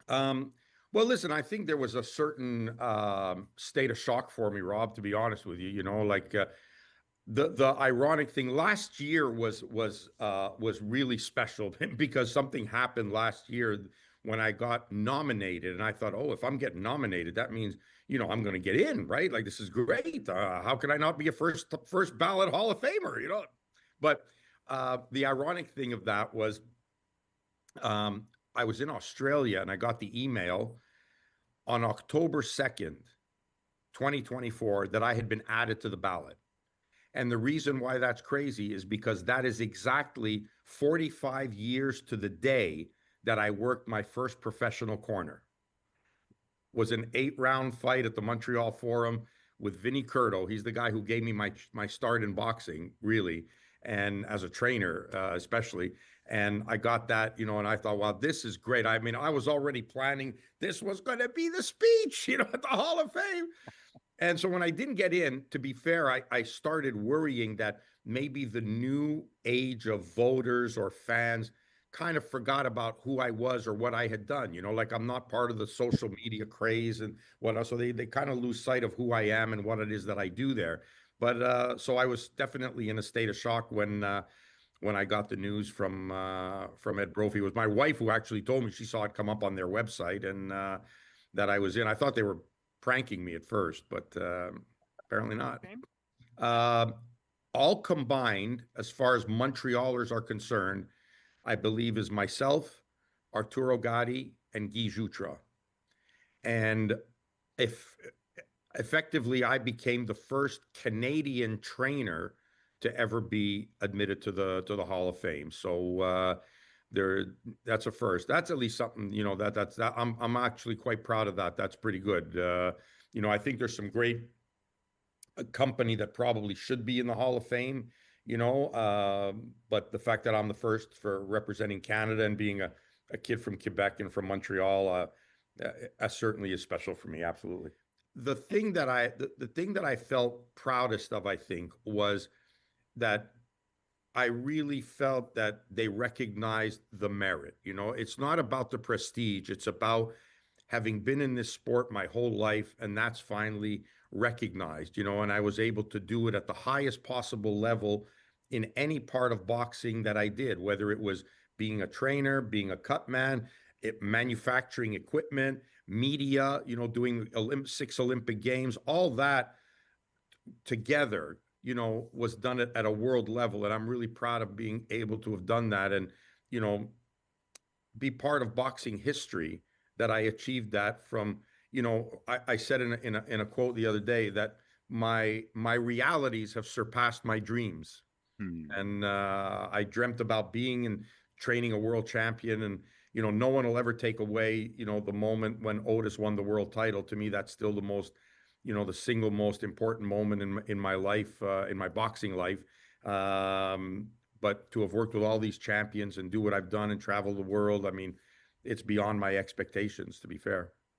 Um, well, listen, I think there was a certain state of shock for me, Rob, to be honest with you. The ironic thing last year was really special because something happened last year when I got nominated, and I thought, oh, if I'm getting nominated, that means I'm going to get in, right? Like this is great. How can I not be a first ballot Hall of Famer? But the ironic thing of that was I was in Australia and I got the email on October 2nd, 2024, that I had been added to the ballot. And the reason why that's crazy is because that is exactly 45 years to the day that I worked my first professional corner. Was an 8 round fight at the Montreal Forum with Vinny Curto. He's the guy who gave me my start in boxing, really, and as a trainer, especially. And I got that, and I thought, wow, this is great. I mean, I was already planning this was going to be the speech, at the Hall of Fame. And so when I didn't get in, to be fair, I started worrying that maybe the new age of voters or fans kind of forgot about who I was or what I had done. Like I'm not part of the social media craze and whatnot. So they kind of lose sight of who I am and what it is that I do there. But so I was definitely in a state of shock when I got the news from Ed Brophy. It was my wife who actually told me. She saw it come up on their website and that I was in. I thought they were pranking me at first, but apparently not. Fame? Uh, all combined, as far as Montrealers are concerned, I believe is myself, Arturo Gatti, and Guy Jutra. And if effectively, I became the first Canadian trainer to ever be admitted to the Hall of Fame. So there, that's a first. That's at least something that I'm actually quite proud of that. That's pretty good. I think there's some great company that probably should be in the Hall of Fame. But the fact that I'm the first for representing Canada and being a kid from Quebec and from Montreal, certainly is special for me. Absolutely. The thing that I felt proudest of, I think, was that I really felt that they recognized the merit. It's not about the prestige, it's about having been in this sport my whole life, and that's finally recognized, and I was able to do it at the highest possible level in any part of boxing that I did, whether it was being a trainer, being a cut man, manufacturing equipment, media, doing 6 Olympic Games, all that together, was done at a world level. And I'm really proud of being able to have done that and, you know, be part of boxing history that I achieved that from, I said in a quote the other day that my realities have surpassed my dreams. Hmm. And I dreamt about being and training a world champion. And, no one will ever take away, the moment when Otis won the world title. To me, that's still the single most important moment in my life, in my boxing life. But to have worked with all these champions and do what I've done and travel the world, I mean, it's beyond my expectations, to be fair.